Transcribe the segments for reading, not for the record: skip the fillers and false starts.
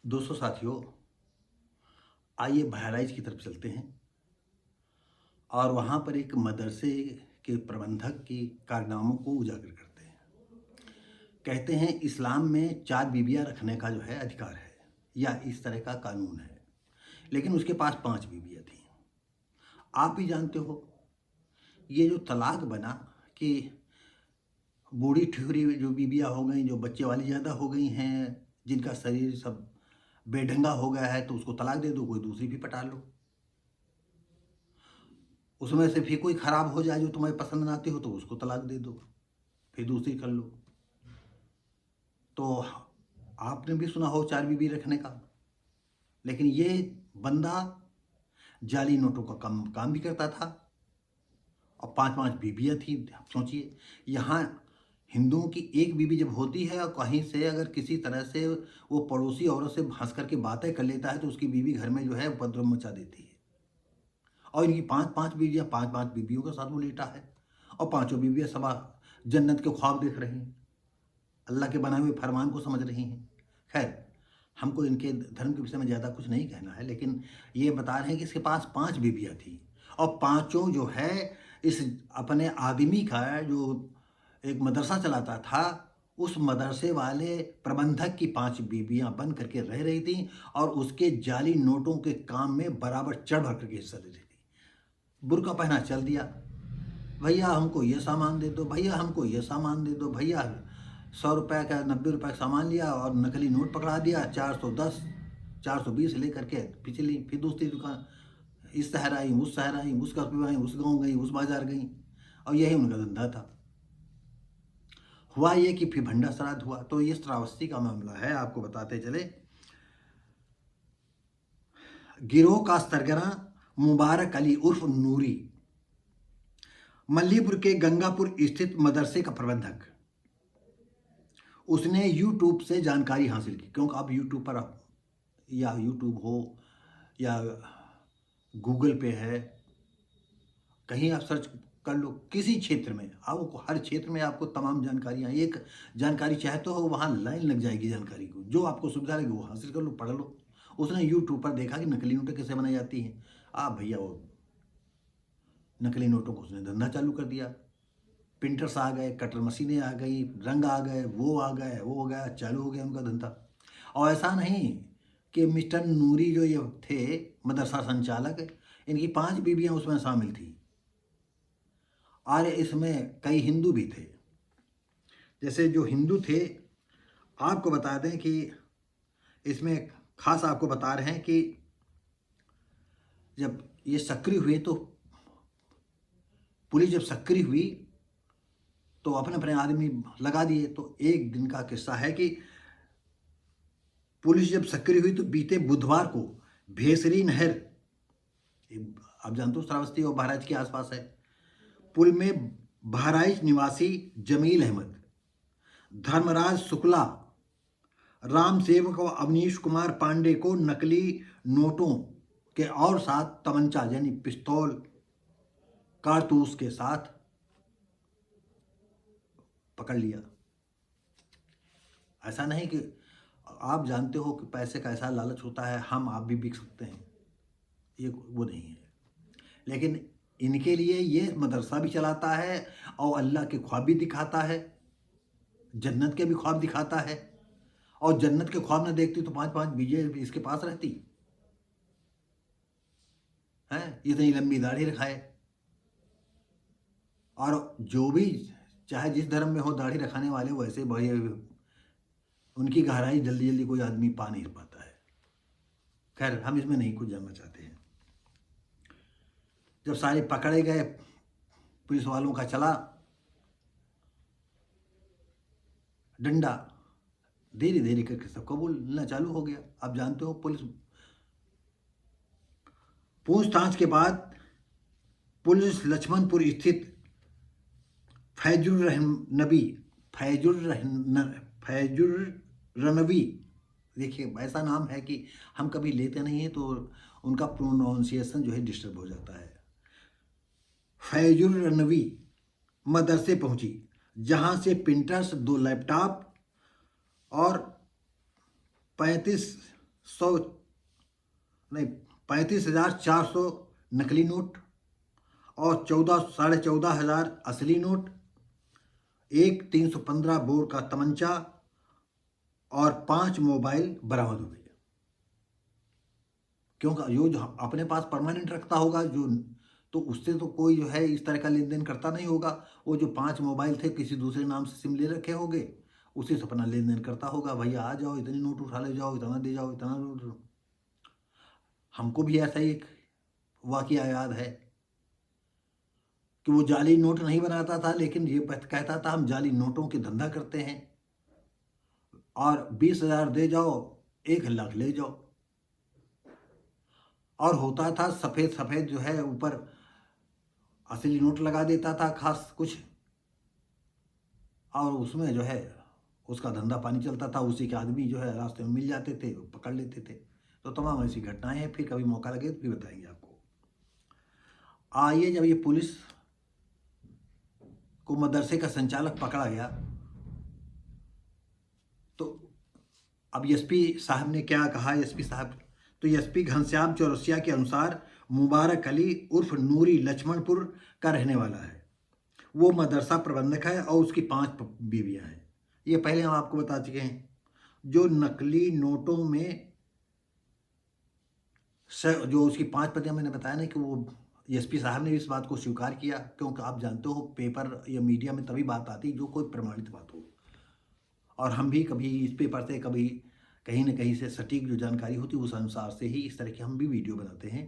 दोस्तों साथियों, आइए बहराइच की तरफ चलते हैं और वहाँ पर एक मदरसे के प्रबंधक के कारनामों को उजागर करते हैं। कहते हैं इस्लाम में 4 बीवियाँ रखने का जो है अधिकार है या इस तरह का कानून है, लेकिन उसके पास 5 बीवियाँ थीं। आप भी जानते हो, ये जो तलाक बना कि बूढ़ी ठिठुरी जो बीवियाँ हो गईं, जो बच्चे वाली ज़्यादा हो गई हैं, जिनका शरीर सब बेढंगा हो गया है, तो उसको तलाक दे दो, कोई दूसरी भी पटा लो। उसमें से फिर कोई ख़राब हो जाए जो तुम्हें पसंद ना आती हो तो उसको तलाक दे दो, फिर दूसरी कर लो। तो आपने भी सुना हो 4 बीवी रखने का, लेकिन ये बंदा जाली नोटों का काम भी करता था और 5-5 बीवियाँ थी। आप सोचिए, यहाँ हिंदुओं की एक बीवी जब होती है और कहीं से अगर किसी तरह से वो पड़ोसी औरत से हँस करके बातें कर लेता है तो उसकी बीवी घर में जो है उपद्रव मचा देती है। और इनकी 5-5 बीवियाँ, 5-5 बीवियों के साथ वो लेटा है और पाँचों बीवियाँ सबा जन्नत के ख्वाब देख रही हैं, अल्लाह के बनाए हुए फरमान को समझ रही हैं। खैर, हमको इनके धर्म के विषय में ज़्यादा कुछ नहीं कहना है, लेकिन ये बता रहे हैं कि इसके पास 5 बीवियाँ थीं और पाँचों जो है इस अपने आदमी का जो एक मदरसा चलाता था, उस मदरसे वाले प्रबंधक की 5 बीवियाँ बन करके रह रही थीं और उसके जाली नोटों के काम में बराबर चढ़-बढ़ करके हिस्सा ले रही थी। बुर्का पहना चल दिया, भैया हमको ये सामान दे दो, भैया हमको ये सामान दे दो, भैया 100 रुपये का 90 रुपये का सामान लिया और नकली नोट पकड़ा दिया, 410 420 लेकर के पिछली फिर दूसरी दुकान, इस शहर आई, उस शहर आई, उस कस्बे आई, उस गांव गई, उस बाजार गई और यही उनका धंधा था। हुआ ये कि फिर भंडा श्राद्ध हुआ। तो ये श्रावस्ती का मामला है, आपको बताते चले। गिरोह का सरगना मुबारक अली उर्फ नूरी, मल्लीपुर के गंगापुर स्थित मदरसे का प्रबंधक, उसने यूट्यूब से जानकारी हासिल की, क्योंकि आप यूट्यूब पर या यूट्यूब हो या गूगल पे है, कहीं आप सर्च कर लो, किसी क्षेत्र में आपको, हर क्षेत्र में आपको तमाम जानकारियाँ, एक जानकारी चाहते हो वहाँ लाइन लग जाएगी जानकारी को, जो आपको सुविधा लगे वो हासिल कर लो, पढ़ लो। उसने यूट्यूब पर देखा कि नकली नोटें कैसे बनाई जाती हैं। भैया वो नकली नोटों को उसने धंधा चालू कर दिया। प्रिंटर्स आ गए, कटर मशीनें आ गई, रंग आ गए, वो आ गए, वो हो गया, चालू हो गया उनका धंधा। और ऐसा नहीं कि मिस्टर नूरी जो ये थे मदरसा संचालक, इनकी 5 बीवियाँ उसमें शामिल थी और इसमें कई हिंदू भी थे। जैसे जो हिंदू थे, आपको बता दें कि इसमें खास आपको बता रहे हैं कि जब ये सक्रिय हुए तो पुलिस जब सक्रिय हुई तो अपने अपने आदमी लगा दिए। तो एक दिन का किस्सा है कि पुलिस जब सक्रिय हुई तो बीते बुधवार को भेसरी नहर, आप जानते हो श्रावस्ती और बहराइच के आसपास है, पुल में बहराइच निवासी जमील अहमद, धर्मराज शुक्ला, राम सेवक और अवनीश कुमार पांडे को नकली नोटों के और साथ तमंचा यानी पिस्तौल कारतूस के साथ पकड़ लिया। ऐसा नहीं कि आप जानते हो कि पैसे का ऐसा लालच होता है, हम आप भी बिक सकते हैं, ये वो नहीं है। लेकिन इनके लिए ये मदरसा भी चलाता है और अल्लाह के ख्वाब भी दिखाता है, जन्नत के भी ख्वाब दिखाता है, और जन्नत के ख्वाब न देखती तो 5-5 बीवियाँ इसके पास रहती हैं। इतनी लंबी दाढ़ी रखाए, और जो भी चाहे जिस धर्म में हो दाढ़ी रखाने वाले वैसे बड़े, उनकी गहराई जल्दी जल्दी कोई आदमी पा नहीं पाता है। खैर, हम इसमें नहीं कुछ जानना चाहते हैं। जब सारे पकड़े गए, पुलिस वालों का चला डंडा, धीरे धीरे करके सब कबूलना चालू हो गया। आप जानते हो, पुलिस पूछताछ के बाद पुलिस लक्ष्मणपुर स्थित फैजुर्रनवी, देखिए ऐसा नाम है कि हम कभी लेते नहीं हैं तो उनका प्रोनाउंसिएशन जो है डिस्टर्ब हो जाता है। फैजुर्रनवी मदरसे पहुंची, जहां से प्रिंटर्स, 2 लैपटॉप और 35 100 नहीं 35,400 नकली नोट और 14,500 असली नोट, एक 315 बोर का तमंचा और 5 मोबाइल बरामद हो गए। क्योंकि जो अपने पास परमानेंट रखता होगा जो, तो उससे तो कोई जो है इस तरह का लेन देन करता नहीं होगा। वो जो 5 मोबाइल थे किसी दूसरे नाम से सिम ले रखे होंगे, उसी से अपना लेन देन करता होगा। भैया आ जाओ, इतनी नोट उठा ले जाओ, इतना दे जाओ, इतना नोट। हमको भी ऐसा ही एक वाकया याद है कि वो जाली नोट नहीं बनाता था, लेकिन ये कहता था हम जाली नोटों के धंधा करते हैं और 20,000 दे जाओ, 1 लाख ले जाओ। और होता था सफ़ेद सफ़ेद जो है ऊपर असली नोट लगा देता था खास कुछ, और उसमें जो है उसका धंधा पानी चलता था। उसी के आदमी जो है रास्ते में मिल जाते थे, वो पकड़ लेते थे। तो तमाम ऐसी घटनाएं हैं, फिर कभी मौका लगे तो फिर बताएंगे आपको। आइए, जब ये पुलिस को मदरसे का संचालक पकड़ा गया तो अब एसपी साहब ने क्या कहा। एसपी साहब तो एसपी घनश्याम चौरसिया के अनुसार मुबारक अली उर्फ नूरी लक्ष्मणपुर का रहने वाला है। वो मदरसा प्रबंधक है और उसकी 5 बीवियां हैं। ये पहले हम आपको बता चुके हैं। जो नकली नोटों में जो उसकी 5 पतियां, मैंने बताया ना कि वो एसपी साहब ने इस बात को स्वीकार किया, क्योंकि आप जानते हो पेपर या मीडिया में तभी बात आती जो कोई प्रमाणित बात हो। और हम भी कभी इस पेपर से, कभी कहीं न कहीं से सटीक जो जानकारी होती है उस अनुसार से ही इस तरह की हम भी वीडियो बनाते हैं।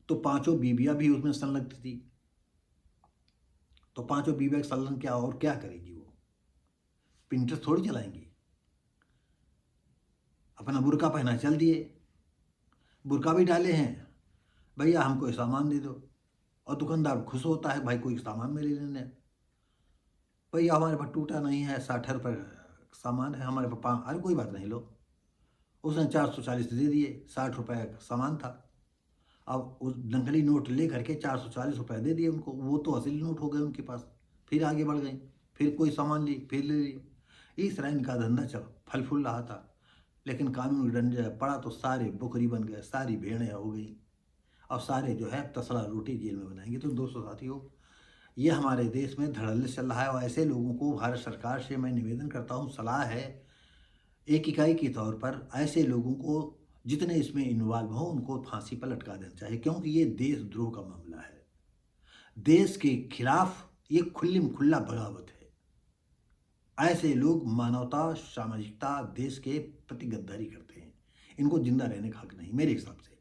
तो 5 बीवियां भी उसमें संलग्न थी। तो 5 बीवियां संलग्न क्या और क्या करेगी वो? पिंटरेस्ट थोड़ी चलाएंगी। अपना बुर्का पहना चल दिए, बुर्का भी डाले हैं, भैया हमको सामान दे दो। और दुकानदार खुश होता है, भाई कोई सामान में ले लेने। भैया हमारे पास टूटा नहीं है, 60 रुपये सामान है हमारे पास। अरे कोई बात नहीं, लो। उसने 440 दे दिए, 60 रुपये का सामान था। अब उस नकली नोट ले करके 440 रुपये दे दिए उनको। वो तो असली नोट हो गए उनके पास। फिर आगे बढ़ गई, फिर कोई सामान ली, फिर ले ली। इस तरह इनका धंधा चल फल फूल रहा था। लेकिन कानून डंडे पड़ा तो सारे बकरी बन गए, सारी भेड़ें हो गई, और सारे जो है तसला रोटी जेल में बनाएंगे। तो दोस्तों साथियों, ये हमारे देश में धड़ल्ले चल रहा है। और ऐसे लोगों को भारत सरकार से मैं निवेदन करता हूँ, सलाह है एक इकाई के तौर पर, ऐसे लोगों को जितने इसमें इन्वॉल्व हो उनको फांसी पर लटका देना चाहिए, क्योंकि ये देशद्रोह का मामला है। देश के खिलाफ ये खुल्लम खुल्ला बगावत है। ऐसे लोग मानवता, सामाजिकता, देश के प्रति गद्दारी करते हैं। इनको जिंदा रहने का हक नहीं मेरे हिसाब से।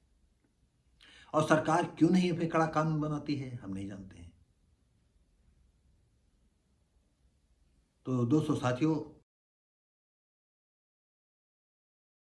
और सरकार क्यों नहीं इस पे कड़ा कानून बनाती है, हम नहीं जानते हैं। तो दोस्तों साथियों,